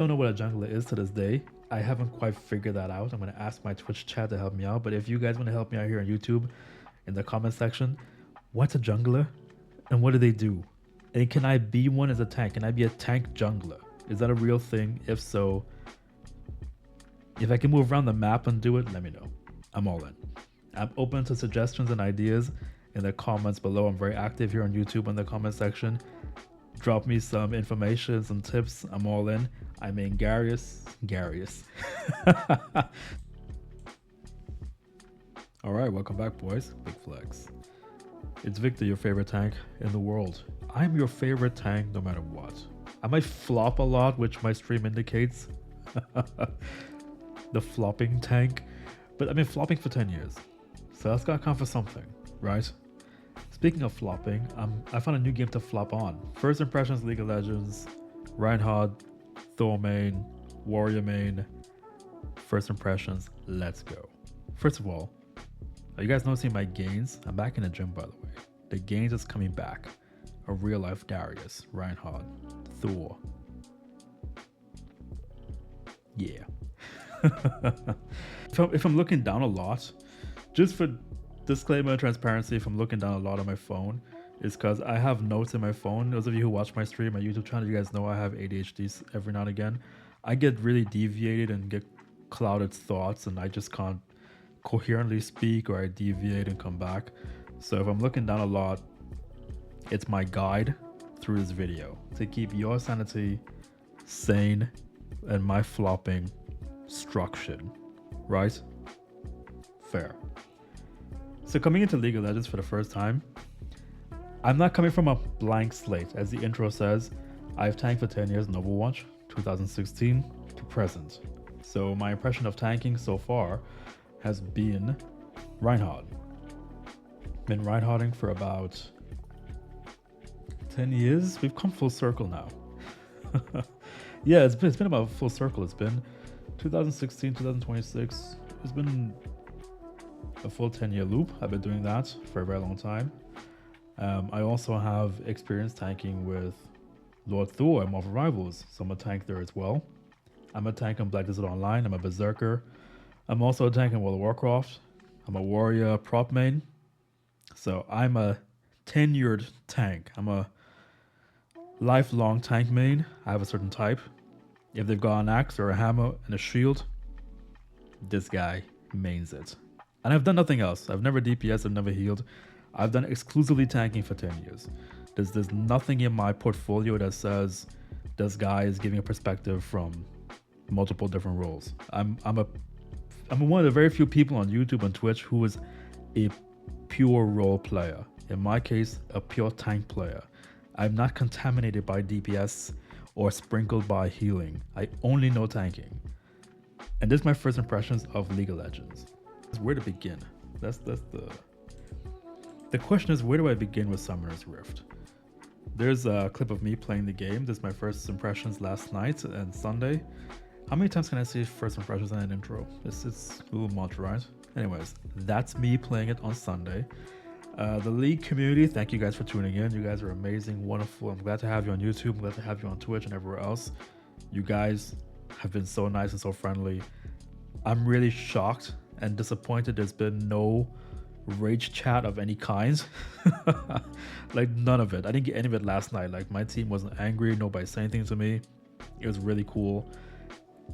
Don't know what a jungler is to this day. I haven't quite figured that out. I'm gonna ask my Twitch chat to help me out. But if you guys want to help me out here on YouTube, in the comment section, what's a jungler, and what do they do? And can I be one as a tank? Can I be a tank jungler? Is that a real thing? If so, if I can move around the map and do it, let me know. I'm all in. I'm open to suggestions and ideas in the comments below. I'm very active here on YouTube in the comment section. Drop me some information, some tips. I'm all in. I mean, Darius. All right, welcome back, boys. Big flex. It's Victor, your favorite tank in the world. I'm your favorite tank no matter what. I might flop a lot, which my stream indicates. The flopping tank. But I've been flopping for 10 years. So that's gotta count for something, right? Speaking of flopping, I found a new game to flop on. First impressions, League of Legends, Reinhardt, Thor main, Warrior main. First impressions, let's go. First of all, you guys noticing my gains? I'm back in the gym, by the way. The gains is coming back. A real life Darius, Reinhardt, Thor. Yeah. If I'm looking down a lot, just for disclaimer and transparency, if I'm looking down a lot on my phone, it's because I have notes in my phone. Those of you who watch my stream, my YouTube channel, you guys know I have ADHD every now and again. I get really deviated and get clouded thoughts, and I just can't coherently speak, or I deviate and come back. So if I'm looking down a lot, it's my guide through this video to keep your sanity sane and my flopping structured, right? Fair. So coming into League of Legends for the first time, I'm not coming from a blank slate. As the intro says, I've tanked for 10 years in Overwatch, 2016 to present. So my impression of tanking so far has been Reinhardt. Been Reinhardting for about 10 years. We've come full circle now. Yeah, it's been about full circle. It's been 2016, 2026. It's been a full 10-year loop. I've been doing that for a very long time. I also have experience tanking with Lord Thor and Marvel Rivals, so I'm a tank there as well. I'm a tank on Black Desert Online. I'm a berserker. I'm also a tank in World of Warcraft. I'm a warrior prop main. So I'm a tenured tank. I'm a lifelong tank main. I have a certain type. If they've got an axe or a hammer and a shield, this guy mains it. And I've done nothing else. I've never DPS, I've never healed. I've done exclusively tanking for 10 years. There's nothing in my portfolio that says this guy is giving a perspective from multiple different roles. I'm one of the very few people on YouTube and Twitch who is a pure role player. In my case, a pure tank player. I'm not contaminated by DPS or sprinkled by healing. I only know tanking. And this is my first impressions of League of Legends. Where to begin? That's the question is, where do I begin with Summoner's Rift? There's a clip of me playing the game. This is my first impressions last night and Sunday. How many times can I say first impressions in an intro? It's a little much, right? Anyways, that's me playing it on Sunday. The League community, thank you guys for tuning in. You guys are amazing, wonderful. I'm glad to have you on YouTube. I'm glad to have you on Twitch and everywhere else. You guys have been so nice and so friendly. I'm really shocked and disappointed there's been no rage chat of any kind. Like, none of it. I didn't get any of it last night. Like, my team wasn't angry. Nobody said anything to me. It was really cool.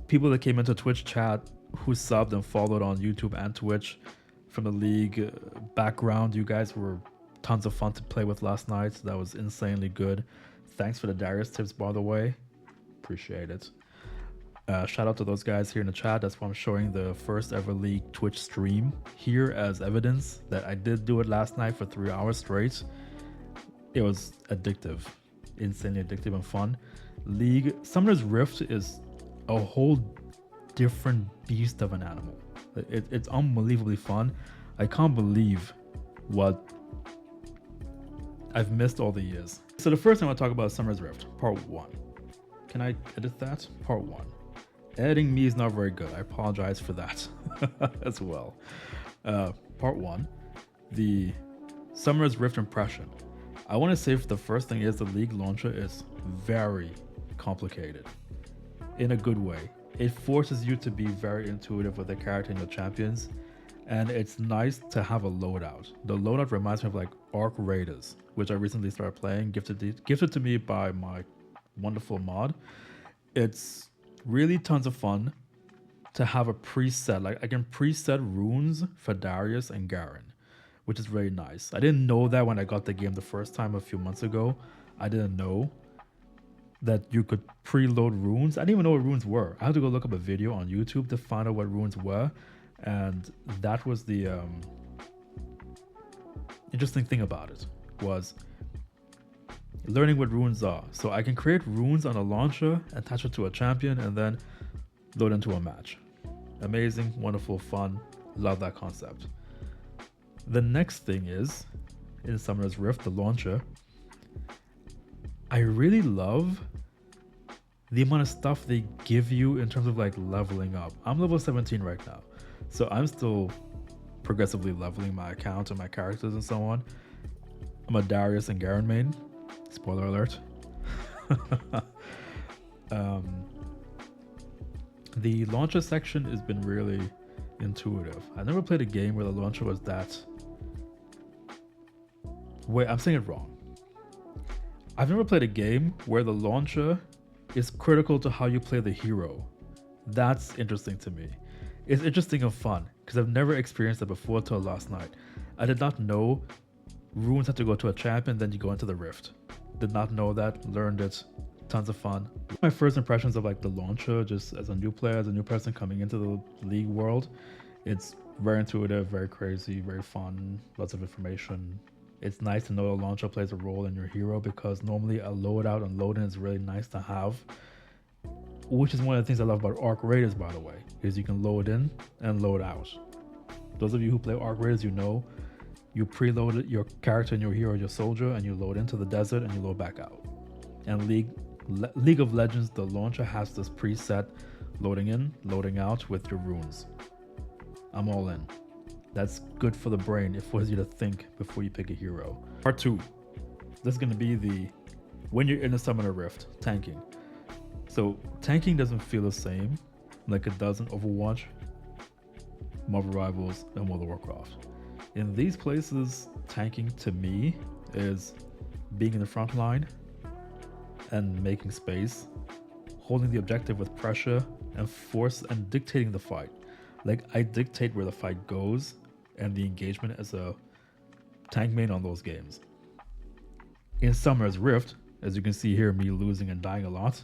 People that came into Twitch chat who subbed and followed on YouTube and Twitch from the League background, you guys were tons of fun to play with last night. That was insanely good. Thanks for the Darius tips, by the way. Appreciate it. Shout out to those guys here in the chat. That's why I'm showing the first ever League Twitch stream here as evidence that I did do it last night for 3 hours straight. It was addictive, insanely addictive and fun. League Summoner's Rift is a whole different beast of an animal. It's unbelievably fun. I can't believe what I've missed all the years. So the first thing I want to talk about is Summoner's Rift, part 1. Can I edit that? Part 1. Editing me is not very good. I apologize for that as well. Part 1, the Summoner's Rift impression. I want to say the first thing is the League launcher is very complicated. in a good way. It forces you to be very intuitive with the character and your champions, and it's nice to have a loadout. The loadout reminds me of like Arc Raiders, which I recently started playing, gifted to me by my wonderful mod. It's really tons of fun to have a preset. Like I can preset runes for Darius and Garen, which is really nice. I didn't know that when I got the game the first time a few months ago. I didn't know that you could preload runes. I didn't even know what runes were. I had to go look up a video on YouTube to find out what runes were, and that was the interesting thing about it, was learning what runes are. So I can create runes on a launcher, attach it to a champion, and then load into a match. Amazing, wonderful, fun. Love that concept. The next thing is, in Summoner's Rift, the launcher, I really love the amount of stuff they give you in terms of like leveling up. I'm level 17 right now, so I'm still progressively leveling my account and my characters and so on. I'm a Darius and Garen main. Spoiler alert. The launcher section has been really intuitive. I've never played a game where the launcher was that... Wait, I'm saying it wrong. I've never played a game where the launcher is critical to how you play the hero. That's interesting to me. It's interesting and fun because I've never experienced it before till last night. I did not know runes had to go to a champion, then you go into the rift. Did not know that, learned it. Tons of fun. My first impressions of like the launcher, just as a new player, as a new person coming into the league world, it's very intuitive, very crazy, very fun, lots of information. It's nice to know a launcher plays a role in your hero because normally a loadout and load in is really nice to have, which is one of the things I love about Arc Raiders, by the way, is you can load in and load out. Those of you who play Arc Raiders, you know, you preload your character and your hero, your soldier, and you load into the desert and you load back out. And League of Legends, the launcher has this preset loading in, loading out with your runes. I'm all in. That's good for the brain. It forces you to think before you pick a hero. Part 2. This is going to be the when you're in a Summoner Rift, tanking. So tanking doesn't feel the same like it does in Overwatch, Marvel Rivals, and World of Warcraft. In these places, tanking to me is being in the front line and making space, holding the objective with pressure and force, and dictating the fight. Like I dictate where the fight goes and the engagement as a tank main on those games. In Summoner's Rift, as you can see here, me losing and dying a lot,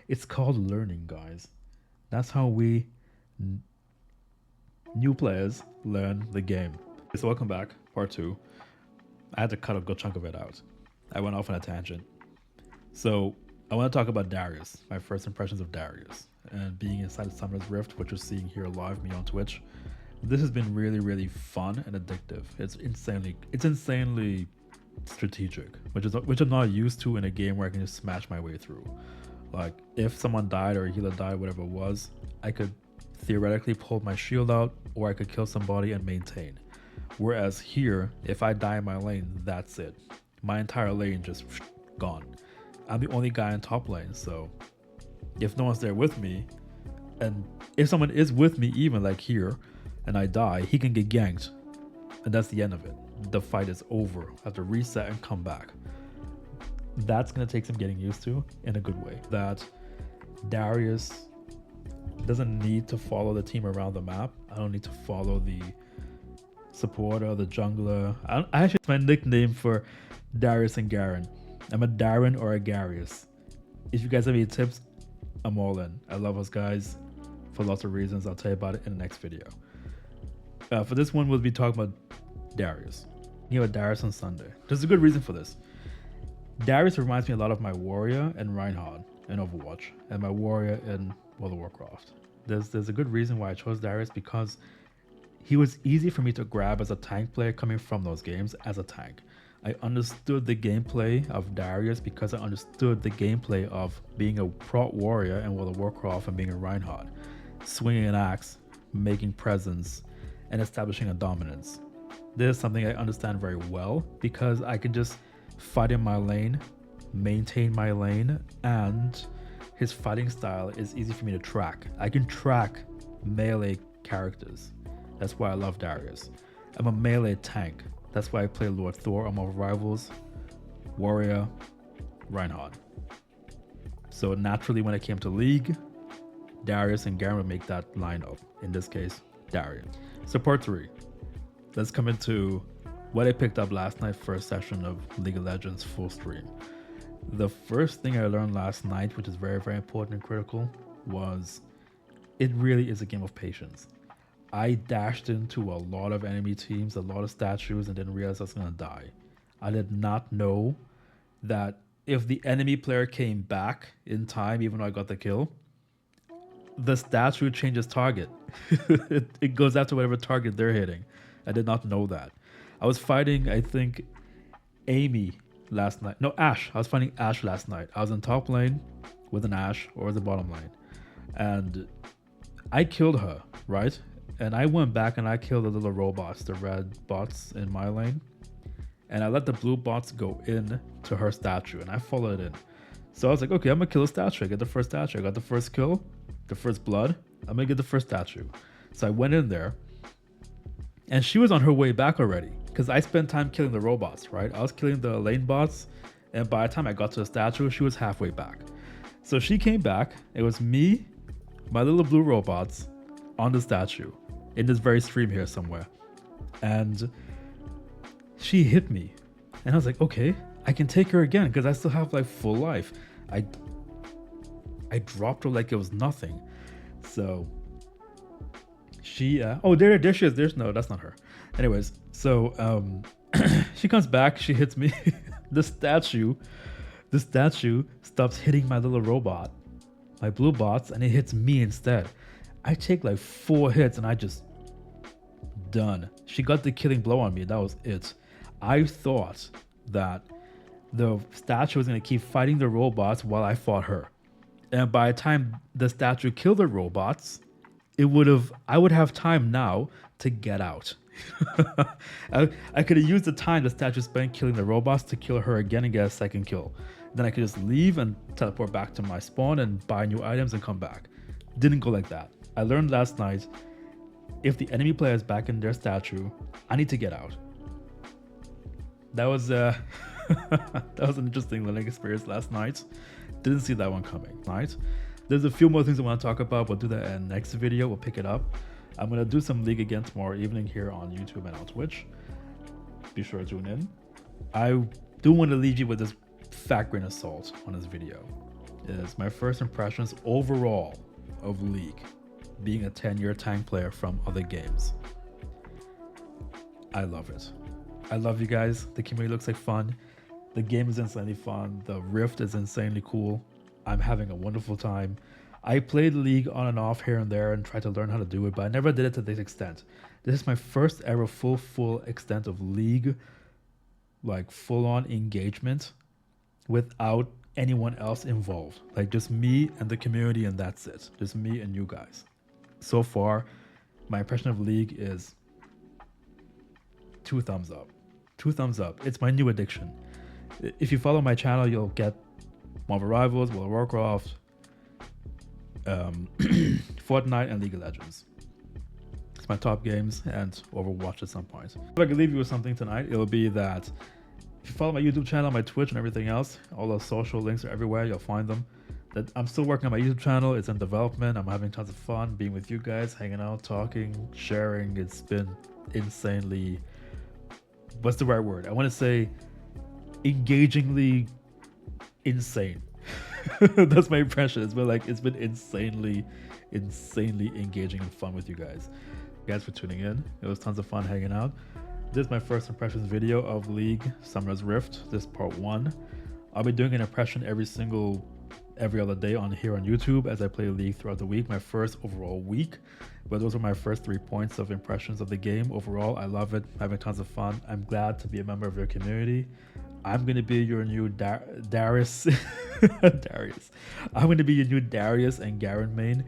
it's called learning, guys. That's how we new players learn the game. So welcome back, part 2. I had to cut a good chunk of it out. I went off on a tangent. So I want to talk about Darius, my first impressions of Darius, and being inside of Summoner's Rift, which you're seeing here live, me on Twitch. This has been really, really fun and addictive. It's insanely strategic, which I'm not used to in a game where I can just smash my way through. Like if someone died or a healer died, whatever it was, I could theoretically pull my shield out, or I could kill somebody and maintain. Whereas here, if I die in my lane, that's it. My entire lane just gone. I'm the only guy in top lane, so if no one's there with me, and if someone is with me, even like here, and I die, he can get ganked, and that's the end of it. The fight is over. I have to reset and come back. That's gonna take some getting used to in a good way. That Darius doesn't need to follow the team around the map. I don't need to follow the supporter, the jungler. It's my nickname for Darius and Garen. I'm a Darren or a Garius. If you guys have any tips, I'm all in. I love us guys for lots of reasons. I'll tell you about it in the next video. For this one, we'll be talking about Darius. You know, Darius on Sunday. There's a good reason for this. Darius reminds me a lot of my warrior and Reinhardt in Overwatch, and my warrior in World of Warcraft. There's a good reason why I chose Darius, because he was easy for me to grab as a tank player coming from those games as a tank. I understood the gameplay of Darius because I understood the gameplay of being a prot warrior in World of Warcraft and being a Reinhardt, swinging an axe, making presence, and establishing a dominance. This is something I understand very well because I can just fight in my lane, maintain my lane, and his fighting style is easy for me to track. I can track melee characters. That's why I love Darius. I'm a melee tank. That's why I play Lord Thor on my rivals, Warrior, Reinhardt. So naturally, when it came to League, Darius and Garen would make that lineup. In this case, Darius. So part 3. Let's come into what I picked up last night, first session of League of Legends full stream. The first thing I learned last night, which is very, very important and critical, was it really is a game of patience. I dashed into a lot of enemy teams, a lot of statues, and didn't realize I was going to die. I did not know that if the enemy player came back in time, even though I got the kill, the statue changes target. it goes after whatever target they're hitting. I did not know that. I was fighting, I think, Amy last night. No, Ashe. I was fighting Ashe last night. I was in top lane with an Ashe, or the bottom lane. And I killed her, right? And I went back and I killed the little robots, the red bots in my lane. And I let the blue bots go in to her statue, and I followed in. So I was like, okay, I'm gonna kill a statue. I get the first statue. I got the first kill, the first blood. I'm gonna get the first statue. So I went in there, and she was on her way back already, because I spent time killing the robots, right? I was killing the lane bots, and by the time I got to the statue, she was halfway back. So she came back. It was me, my little blue robots, on the statue, in this very stream here somewhere. And she hit me, and I was like, okay, I can take her again because I still have like full life. I dropped her like it was nothing. So she oh, there she is. No, that's not her. Anyways, so she comes back, she hits me. the statue stops hitting my little robot, my blue bots, and it hits me instead. I take like 4 hits and I just done. She got the killing blow on me. That was it. I thought that the statue was going to keep fighting the robots while I fought her. And by the time the statue killed the robots, I would have time now to get out. I could have used the time the statue spent killing the robots to kill her again and get a second kill. Then I could just leave and teleport back to my spawn and buy new items and come back. Didn't go like that. I learned last night, if the enemy player is back in their statue, I need to get out. That was that was an interesting learning experience last night. Didn't see that one coming. Right? There's a few more things I want to talk about. We'll do that in the next video. We'll pick it up. I'm gonna do some League again tomorrow evening here on YouTube and on Twitch. Be sure to tune in. I do want to leave you with this fat grain of salt on this video. It's my first impressions overall of League, being a 10-year tank player from other games. I love it. I love you guys. The community looks like fun. The game is insanely fun. The Rift is insanely cool. I'm having a wonderful time. I played League on and off here and there and tried to learn how to do it, but I never did it to this extent. This is my first ever full extent of League, like full-on engagement without anyone else involved. Like just me and the community, and that's it. Just me and you guys. So far, my impression of League is 2 thumbs up. 2 thumbs up. It's my new addiction. If you follow my channel, you'll get Marvel Rivals, World of Warcraft, Fortnite, and League of Legends. It's my top games, and Overwatch at some point. If I could leave you with something tonight, it'll be that if you follow my YouTube channel, my Twitch, and everything else, all those social links are everywhere. You'll find them. That I'm still working on my YouTube channel. It's in development. I'm having tons of fun being with you guys, hanging out, talking, sharing. It's been insanely, what's the right word? I want to say engagingly insane. That's my impression. It's been insanely engaging and fun with you guys. Thanks for tuning in. It was tons of fun hanging out. This is my first impressions video of League Summoner's Rift. This is part 1. I'll be doing an impression every other day on YouTube as I play League throughout the week. My first overall week, but those are my first 3 points of impressions of the game. Overall, I love it. I'm having tons of fun. I'm glad to be a member of your community. I'm going to be your new Darius. Darius. I'm going to be your new Darius and Garen main.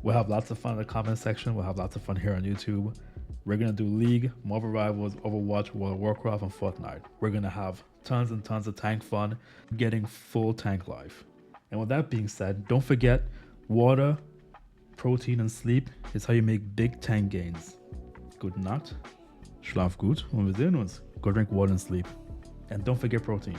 We'll have lots of fun in the comment section. We'll have lots of fun here on YouTube. We're going to do League, Marvel Rivals, Overwatch, World of Warcraft, and Fortnite. We're going to have tons and tons of tank fun, getting full tank life. And with that being said, don't forget water, protein, and sleep is how you make big tank gains. Gute Nacht, schlaf gut und wir sehen uns. Go drink water and sleep. And don't forget protein.